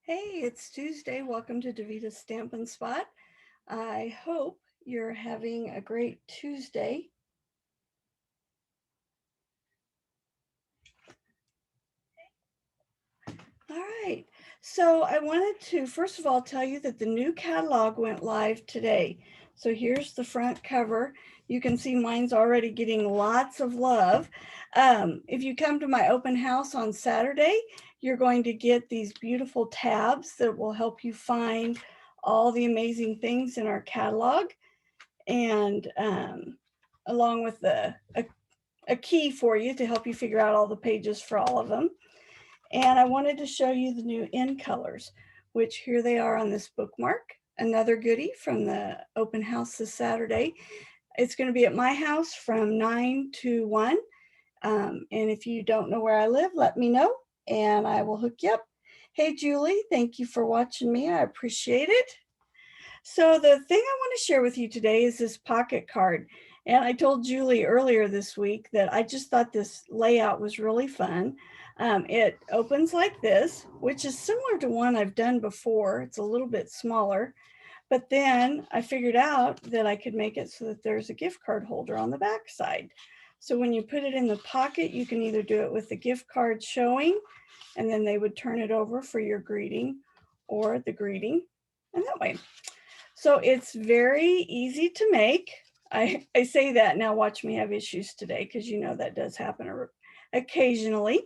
Hey, it's Tuesday. Welcome to Davita's Stampin' Spot. I hope you're having a great Tuesday. All right. So I wanted to, first of all, tell you that the new catalog went live today. So here's the front cover. You can see mine's already getting lots of love. If you come to my open house on Saturday, you're going to get these beautiful tabs that will help you find all the amazing things in our catalog. And along with a key for you to help you figure out all the pages for all of them. And I wanted to show you the new in colors, which here they are on this bookmark. Another goodie from the open house this Saturday. It's going to be at my house from 9 to 1. And if you don't know where I live, let me know and I will hook you up. Hey, Julie, thank you for watching me. I appreciate it. So the thing I want to share with you today is this pocket card. And I told Julie earlier this week that I just thought this layout was really fun. It opens like this, which is similar to one I've done before. It's a little bit smaller, but then I figured out that I could make it so that there's a gift card holder on the back side. So when you put it in the pocket, you can either do it with the gift card showing, and then they would turn it over for your greeting or the greeting, and that way. So it's very easy to make. I say that now, watch me have issues today, because you know that does happen occasionally.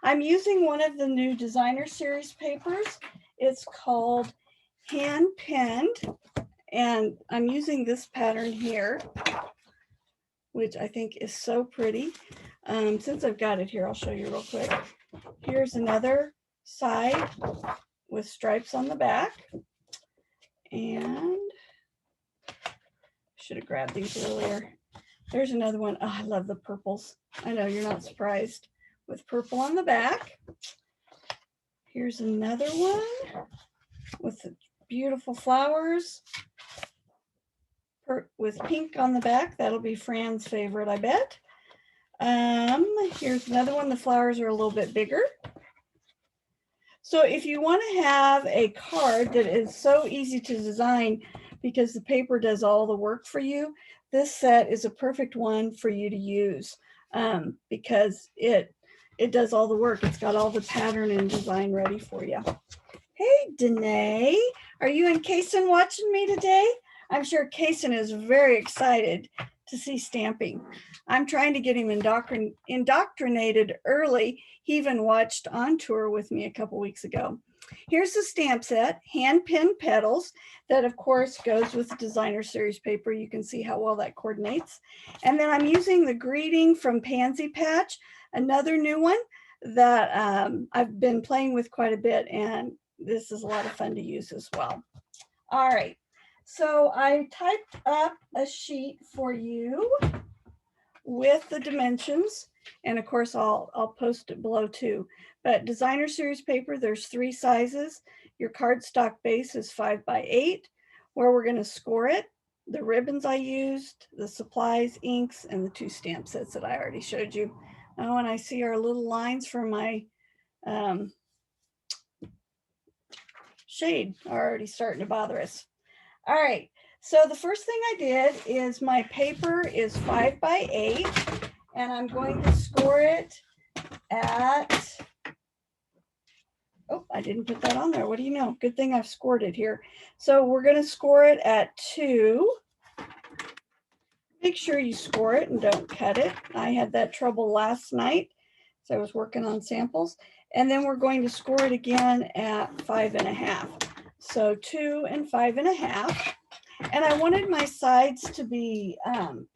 I'm using one of the new designer series papers. It's called Hand Penned, and I'm using this pattern here, which I think is so pretty. Since I've got it here, I'll show you real quick. Here's another side with stripes on the back, and should have grabbed these earlier. There's another one. Oh, I love the purples. I know you're not surprised, with purple on the back. Here's another one with the beautiful flowers with pink on the back. That'll be Fran's favorite, I bet. Here's another one. The flowers are a little bit bigger. So if you want to have a card that is so easy to design because the paper does all the work for you, this set is a perfect one for you to use because it does all the work. It's got all the pattern and design ready for you. Hey, Danae, are you and Kason watching me today? I'm sure Kason is very excited to see stamping. I'm trying to get him indoctrinated early. He even watched On Tour with me a couple weeks ago. Here's the stamp set, hand pinned petals, that of course goes with the designer series paper. You can see how well that coordinates. And then I'm using the greeting from Pansy Patch, another new one that I've been playing with quite a bit, and this is a lot of fun to use as well. All right, so I typed up a sheet for you with the dimensions, and of course I'll post it below too. But designer series paper, there's 3 sizes. Your cardstock base is 5 by 8. Where we're going to score it, the ribbons I used, the supplies, inks, and the 2 stamp sets that I already showed you. Oh, and I see our little lines for my shade are already starting to bother us. All right, so the first thing I did is my paper is 5 by 8, and I'm going to score it at, oh, I didn't put that on there. What do you know? Good thing I've scored it here. So we're going to score it at 2. Make sure you score it and don't cut it. I had that trouble last night, so I was working on samples. And then we're going to score it again at 5.5. So 2 and 5.5. And I wanted my sides to be,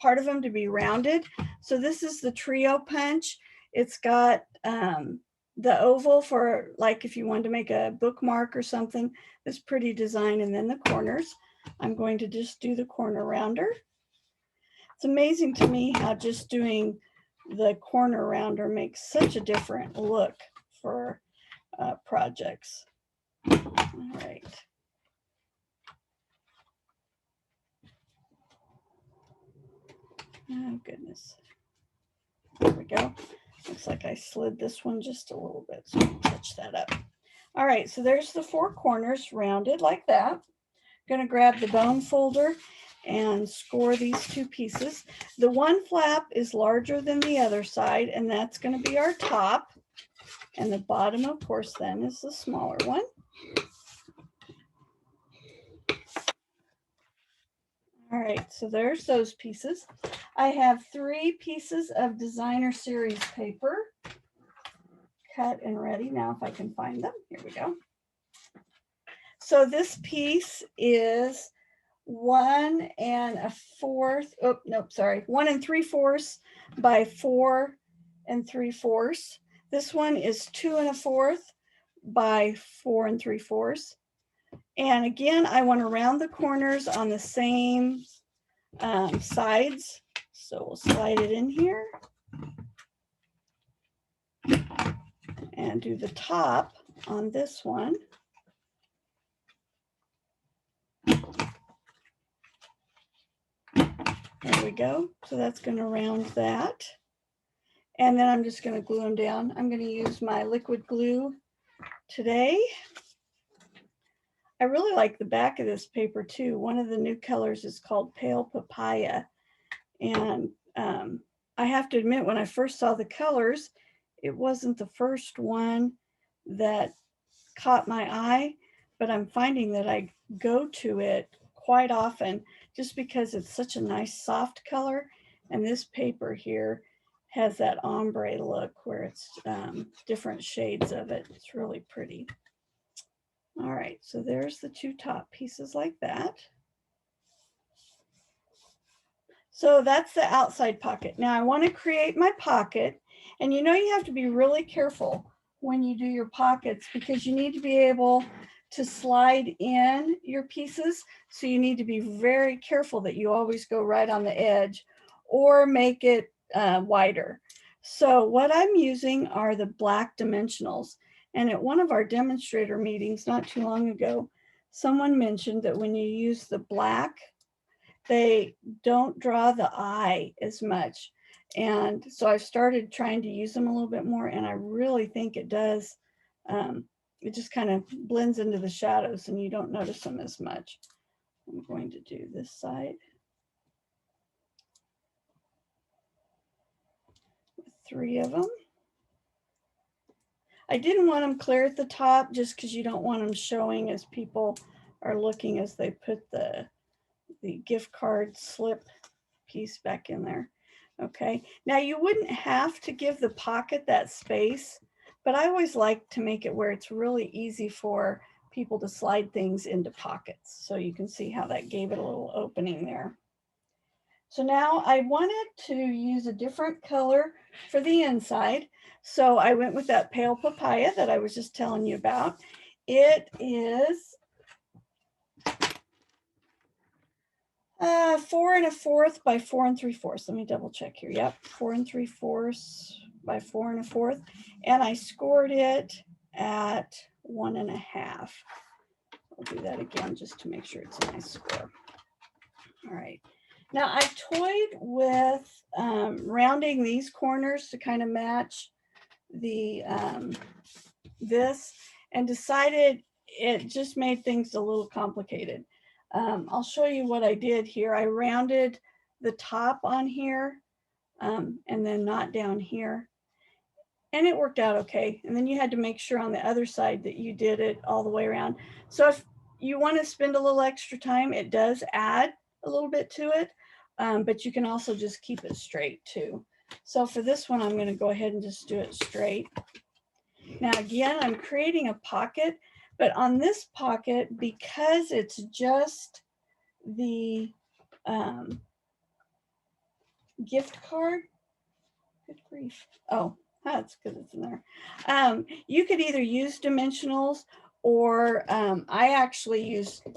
part of them to be rounded. So this is the trio punch. It's got the oval for, like, if you wanted to make a bookmark or something, this pretty design, and then the corners. I'm going to just do the corner rounder. It's amazing to me how just doing the corner rounder makes such a different look for projects. All right. Oh, goodness. There we go. Looks like I slid this one just a little bit, so I'll touch that up. All right, so there's the 4 corners rounded like that. I'm gonna grab the bone folder and score these 2 pieces. The one flap is larger than the other side, and that's gonna be our top. And the bottom, of course, then is the smaller one. All right, so there's those pieces. I have 3 pieces of designer series paper cut and ready. Now, if I can find them, here we go. So this piece is 1 3/4. Oh, nope, sorry. 1 3/4 by 4 3/4. This one is 2 1/4 by 4 3/4. And again, I want to round the corners on the same sides. So we'll slide it in here and do the top on this one. There we go. So that's going to round that. And then I'm just going to glue them down. I'm going to use my liquid glue today. I really like the back of this paper too. One of the new colors is called Pale Papaya. And I have to admit, when I first saw the colors, it wasn't the first one that caught my eye, but I'm finding that I go to it quite often just because it's such a nice soft color. And this paper here has that ombre look where it's different shades of it. It's really pretty. All right, so there's the 2 top pieces like that. So that's the outside pocket. Now I want to create my pocket, and you have to be really careful when you do your pockets because you need to be able to slide in your pieces. So you need to be very careful that you always go right on the edge or make it wider. So what I'm using are the black dimensionals. And at one of our demonstrator meetings not too long ago, someone mentioned that when you use the black, they don't draw the eye as much. And so I've started trying to use them a little bit more, and I really think it does. It just kind of blends into the shadows and you don't notice them as much. I'm going to do this side with 3 of them. I didn't want them clear at the top just because you don't want them showing as people are looking as they put the gift card slip piece back in there. Okay, now you wouldn't have to give the pocket that space, but I always like to make it where it's really easy for people to slide things into pockets. So you can see how that gave it a little opening there. So now I wanted to use a different color for the inside. So I went with that pale papaya that I was just telling you about. It is 4 1/4 by 4 3/4. Let me double check here. Yep, 4 3/4 by 4 1/4. And I scored it at 1 1/2. I'll do that again just to make sure it's a nice score. All right. Now I toyed with rounding these corners to kind of match the this, and decided it just made things a little complicated. I'll show you what I did here. I rounded the top on here and then not down here. And it worked out okay. And then you had to make sure on the other side that you did it all the way around. So if you want to spend a little extra time, it does add a little bit to it, but you can also just keep it straight too. So for this one, I'm going to go ahead and just do it straight. Now again, I'm creating a pocket, but on this pocket, because it's just the gift card, good grief. Oh, that's because it's in there. You could either use dimensionals or I actually used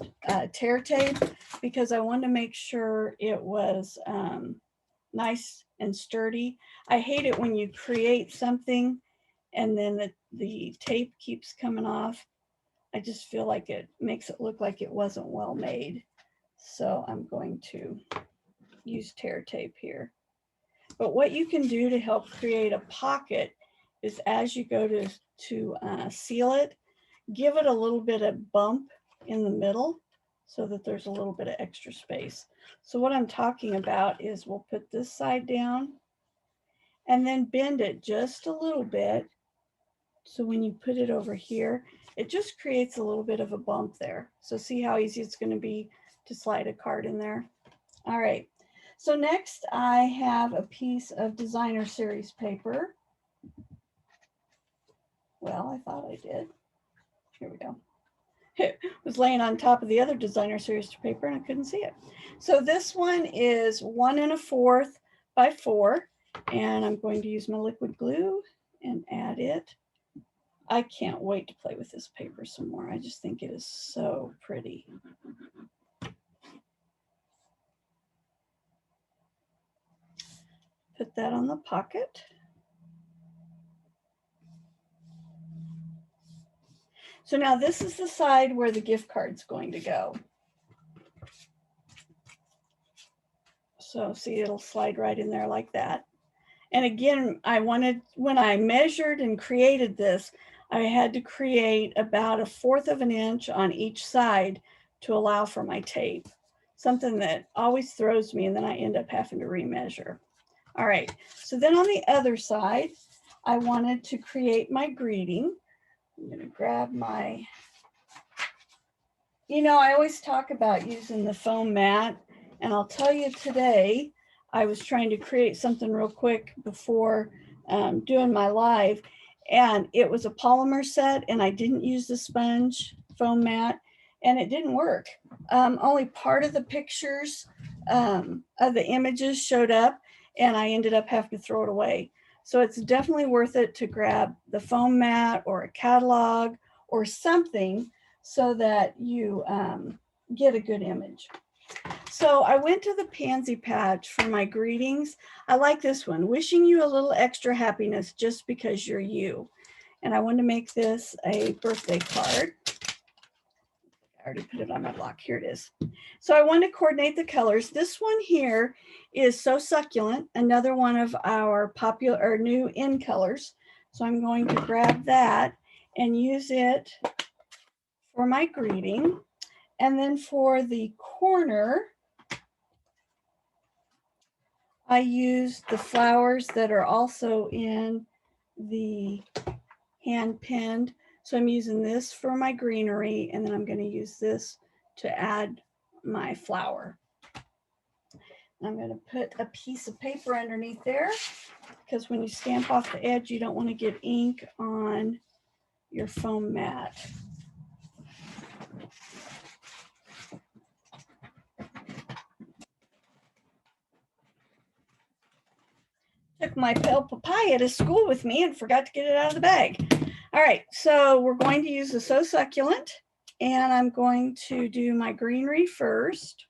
tear tape because I wanted to make sure it was nice and sturdy. I hate it when you create something and then the tape keeps coming off. I just feel like it makes it look like it wasn't well made. So I'm going to use tear tape here. But what you can do to help create a pocket is as you go to seal it, give it a little bit of bump in the middle so that there's a little bit of extra space. So what I'm talking about is we'll put this side down and then bend it just a little bit. So when you put it over here, it just creates a little bit of a bump there. So see how easy it's going to be to slide a card in there. All right. So next I have a piece of designer series paper. Well, I thought I did. Here we go. It was laying on top of the other designer series paper and I couldn't see it. So this one is 1 1/4 by 4, and I'm going to use my liquid glue and add it. I can't wait to play with this paper some more. I just think it is so pretty. Put that on the pocket. So now this is the side where the gift card's going to go. So see, it'll slide right in there like that. And again, when I measured and created this, I had to create about 1/4 of an inch on each side to allow for my tape. Something that always throws me, and then I end up having to remeasure. All right, so then on the other side, I wanted to create my greeting. I'm gonna grab my, I always talk about using the foam mat, and I'll tell you today, I was trying to create something real quick before doing my live, and it was a polymer set, and I didn't use the sponge foam mat, and it didn't work. Only part of the pictures of the images showed up, and I ended up having to throw it away. So it's definitely worth it to grab the foam mat or a catalog or something so that you get a good image. So I went to the pansy patch for my greetings. I like this one, wishing you a little extra happiness just because you're you. And I wanted to make this a birthday card. I already put it on my block. Here it is. So I want to coordinate the colors. This one here is So Succulent, another one of our popular or new in colors. So I'm going to grab that and use it for my greeting. And then for the corner, I used the flowers that are also in the hand pinned. So I'm using this for my greenery, and then I'm going to use this to add my flower. I'm going to put a piece of paper underneath there because when you stamp off the edge, you don't want to get ink on your foam mat. Took my pale papaya to school with me and forgot to get it out of the bag. All right, so we're going to use the So Succulent, and I'm going to do my greenery first.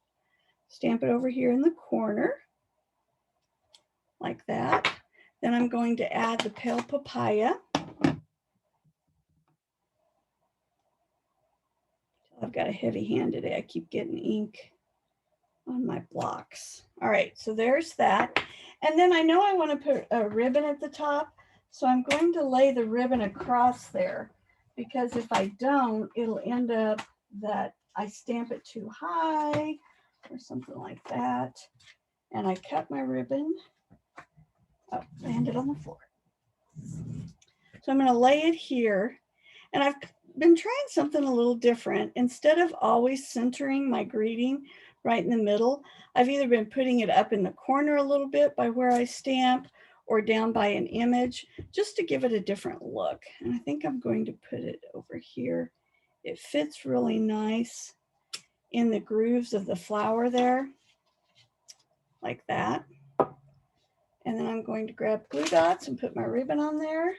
Stamp it over here in the corner, like that. Then I'm going to add the pale papaya. I've got a heavy hand today. I keep getting ink on my blocks. All right, so there's that. And then I know I want to put a ribbon at the top, so I'm going to lay the ribbon across there, because if I don't, it'll end up that I stamp it too high or something like that. And I cut my ribbon. Oh, landed on the floor. So I'm going to lay it here. And I've been trying something a little different. Instead of always centering my greeting right in the middle, I've either been putting it up in the corner a little bit by where I stamp or down by an image, just to give it a different look. And I think I'm going to put it over here. It fits really nice in the grooves of the flower there, like that. And then I'm going to grab glue dots and put my ribbon on there.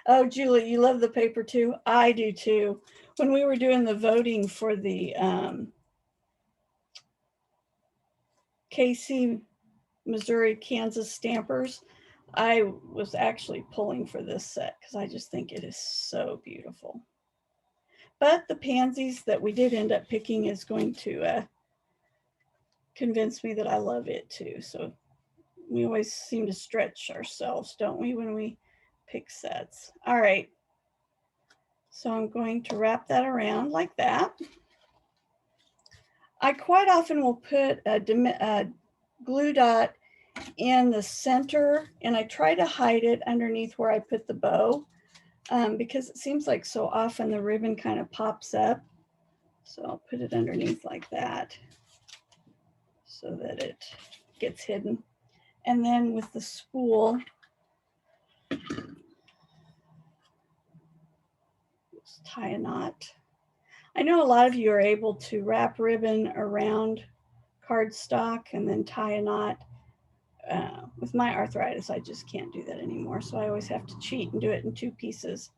Oh, Julie, you love the paper too? I do too. When we were doing the voting for the KC, Missouri, Kansas stampers, I was actually pulling for this set because I just think it is so beautiful. But the pansies that we did end up picking is going to convince me that I love it too. So we always seem to stretch ourselves, don't we, when we pick sets? All right. So I'm going to wrap that around like that. I quite often will put a glue dot in the center, and I try to hide it underneath where I put the bow because it seems like so often the ribbon kind of pops up. So I'll put it underneath like that so that it gets hidden. And then with the spool, let's tie a knot. I know a lot of you are able to wrap ribbon around cardstock and then tie a knot. With my arthritis, I just can't do that anymore. So I always have to cheat and do it in 2 pieces.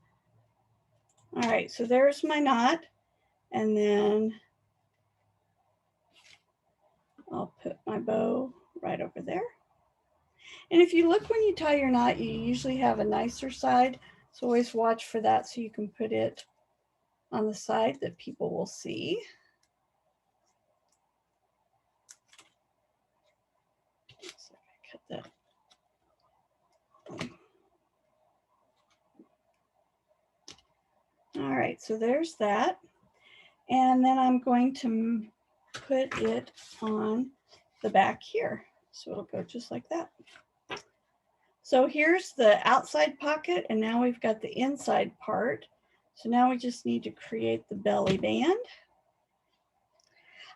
All right, so there's my knot. And then I'll put my bow right over there. And if you look when you tie your knot, you usually have a nicer side. So always watch for that so you can put it on the side that people will see. So I cut that. All right, so there's that. And then I'm going to put it on the back here. So it'll go just like that. So here's the outside pocket, and now we've got the inside part. So now we just need to create the belly band.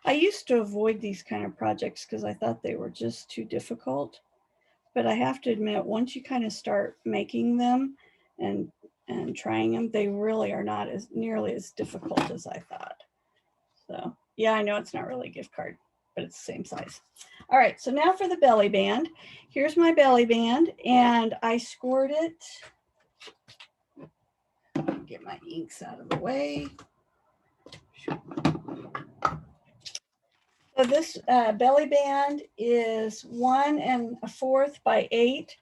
I used to avoid these kind of projects because I thought they were just too difficult. But I have to admit, once you kind of start making them and trying them, they really are not as nearly as difficult as I thought. So yeah, I know it's not really a gift card, but it's the same size. All right, so now for the belly band. Here's my belly band, and I scored it. Get my inks out of the way. So this belly band is 1 1/4 by 8,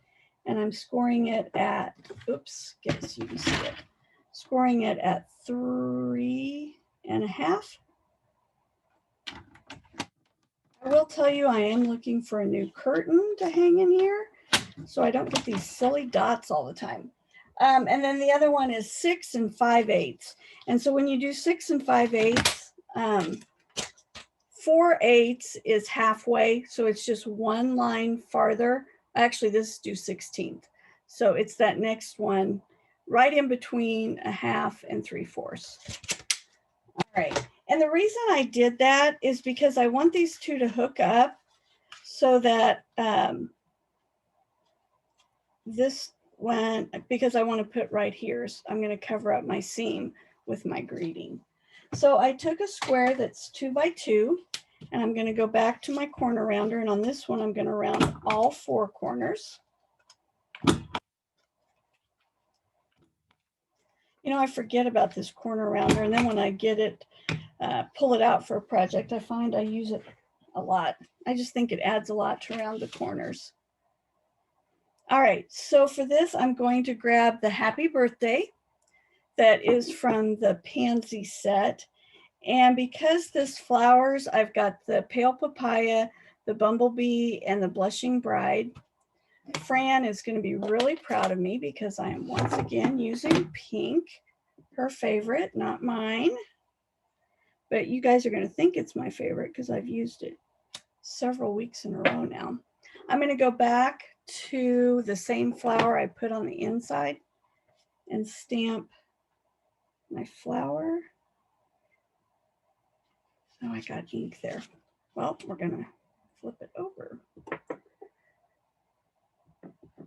and I'm scoring it at, oops, guess you can see it. Scoring it at 3 1/2. I will tell you, I am looking for a new curtain to hang in here so I don't get these silly dots all the time. And then the other one is 6 5/8. And so when you do 6 5/8, 4/8 is halfway. So it's just one line farther. Actually, this is due 16th. So it's that next one right in between 1/2 and 3/4. All right. And the reason I did that is because I want these two to hook up so that this one, because I want to put right here, so I'm going to cover up my seam with my greeting. So I took a square that's 2 by 2, and I'm going to go back to my corner rounder. And on this one, I'm going to round all 4 corners. You know, I forget about this corner rounder, and then when I get it, pull it out for a project, I find I use it a lot. I just think it adds a lot to round the corners. All right, so for this, I'm going to grab the Happy Birthday that is from the Pansy set. And because this flowers, I've got the Pale Papaya, the Bumblebee, and the Blushing Bride. Fran is going to be really proud of me because I am once again using pink, her favorite, not mine. But you guys are going to think it's my favorite because I've used it several weeks in a row now. I'm going to go back to the same flower I put on the inside and stamp my flower. Oh, I got ink there. Well, we're going to flip it over.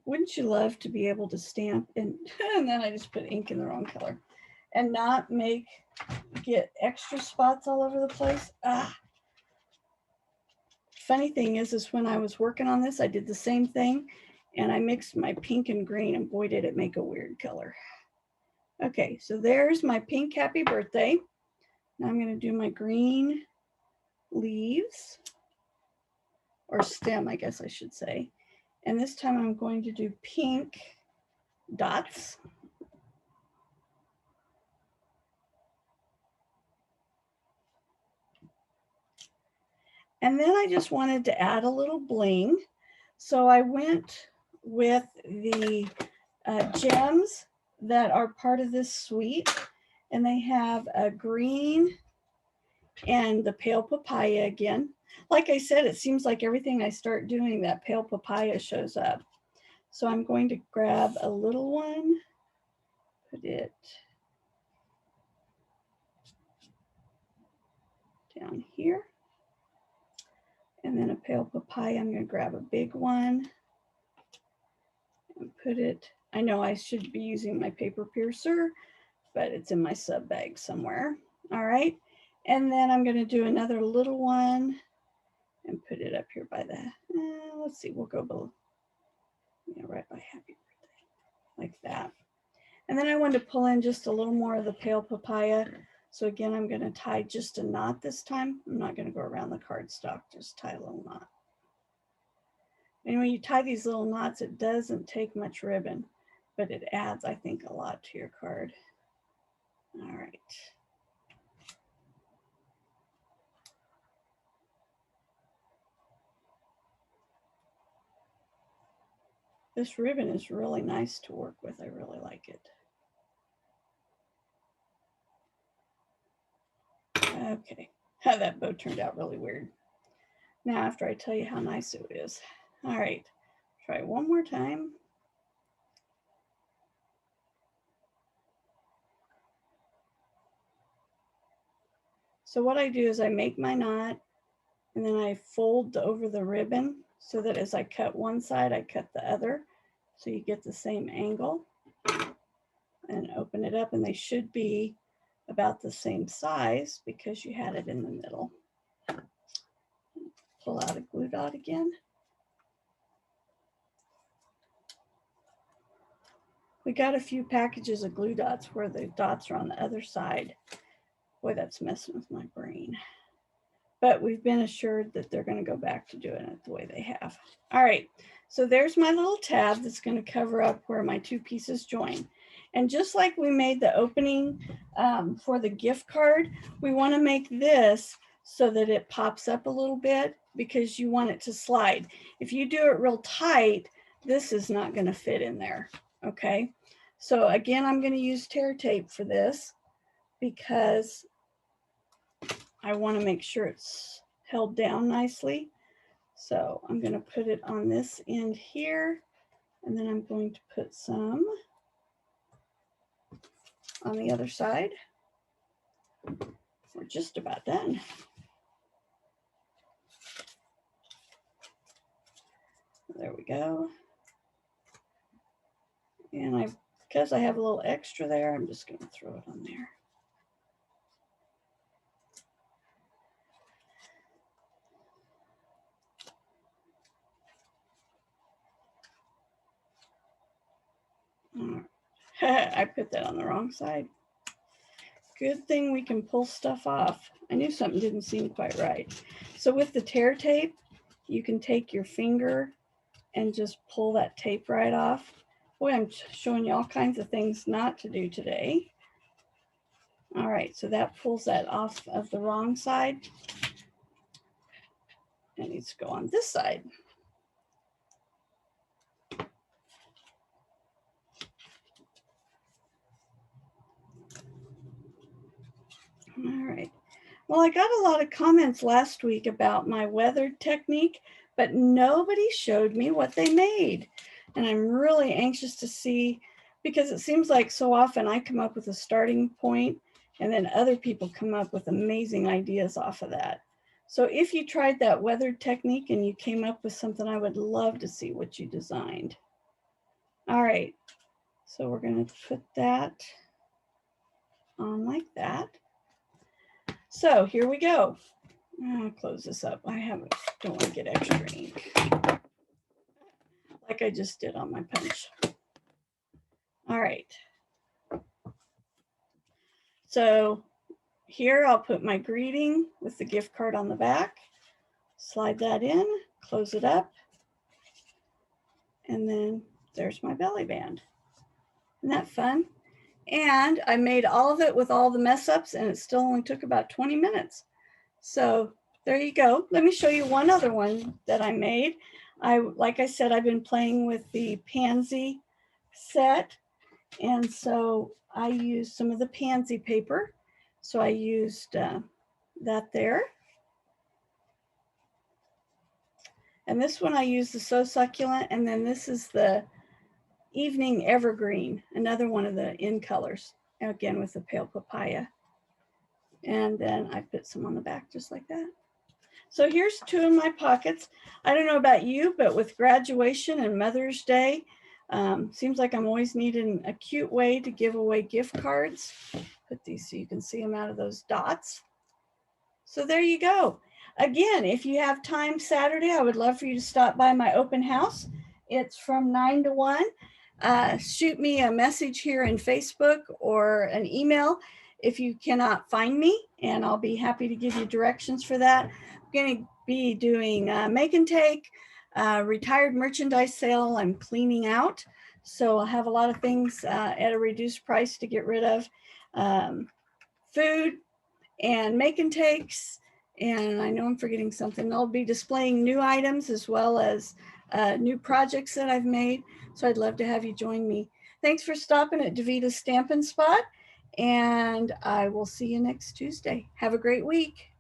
Wouldn't you love to be able to stamp and then I just put ink in the wrong color and not get extra spots all over the place? Funny thing is when I was working on this, I did the same thing and I mixed my pink and green, and boy, did it make a weird color. Okay, so there's my pink Happy Birthday. Now I'm going to do my green leaves, or stem, I guess I should say. And this time I'm going to do pink dots. And then I just wanted to add a little bling. So I went with the gems that are part of this suite. and they have a green and the pale papaya again. Like I said, it seems like everything I start doing, that pale papaya shows up. So I'm going to grab a little one, put it down here. And then a pale papaya, I'm going to grab a big one and put it, I know I should be using my paper piercer, but it's in my sub bag somewhere. All right. And then I'm going to do another little one and put it up here by the, let's see, we'll go below, yeah, right by happy birthday, like that. And then I wanted to pull in just a little more of the pale papaya. So again, I'm going to tie just a knot this time. I'm not going to go around the cardstock, just tie a little knot. And when you tie these little knots, it doesn't take much ribbon, but it adds, I think, a lot to your card. All right. This ribbon is really nice to work with. I really like it. Okay, that bow turned out really weird. Now, after I tell you how nice it is. All right, try one more time. So what I do is I make my knot and then I fold over the ribbon so that as I cut one side, I cut the other. So you get the same angle, and open it up, and they should be about the same size because you had it in the middle. Pull out a glue dot again. We got a few packages of glue dots where the dots are on the other side. Boy, that's messing with my brain. But we've been assured that they're going to go back to doing it the way they have. All right, so there's my little tab that's going to cover up where my two pieces join. And just like we made the opening for the gift card, we want to make this so that it pops up a little bit because you want it to slide. If you do it real tight, this is not going to fit in there, okay? So again, I'm going to use tear tape for this because I want to make sure it's held down nicely. So I'm going to put it on this end here, and then I'm going to put some on the other side. We're just about done. There we go. And because I have a little extra there, I'm just going to throw it on there. I put that on the wrong side. Good thing we can pull stuff off. I knew something didn't seem quite right. So with the tear tape, you can take your finger and just pull that tape right off. Boy, I'm showing you all kinds of things not to do today. All right, so that pulls that off of the wrong side. It needs to go on this side. All right. Well, I got a lot of comments last week about my weathered technique, but nobody showed me what they made. And I'm really anxious to see, because it seems like so often I come up with a starting point and then other people come up with amazing ideas off of that. So if you tried that weathered technique and you came up with something, I would love to see what you designed. All right, so we're going to put that on like that. So here we go. I'll close this up. Don't want to get extra ink like I just did on my punch. All right. So here I'll put my greeting with the gift card on the back. Slide that in, close it up, and then there's my belly band. Isn't that fun? And I made all of it with all the mess ups, and it still only took about 20 minutes. So there you go. Let me show you one other one that I made. Like I said, I've been playing with the pansy set, And so I used some of the pansy paper. So I used that there. And this one I used the So Succulent. And then this is the Evening Evergreen, another one of the in colors, again with the pale papaya. And then I put some on the back just like that. So here's two in my pockets. I don't know about you, but with graduation and Mother's Day, seems like I'm always needing a cute way to give away gift cards. Put these so you can see them out of those dots. So there you go. Again, if you have time Saturday, I would love for you to stop by my open house. It's from 9 to 1. Shoot me a message here in Facebook or an email if you cannot find me, and I'll be happy to give you directions for that. I'm going to be doing make and take, retired merchandise sale. I'm cleaning out, so I'll have a lot of things at a reduced price to get rid of. Food and make and takes, and I know I'm forgetting something. I'll be displaying new items as well as new projects that I've made. So I'd love to have you join me. Thanks for stopping at Davita's Stampin' Spot, and I will see you next Tuesday. Have a great week.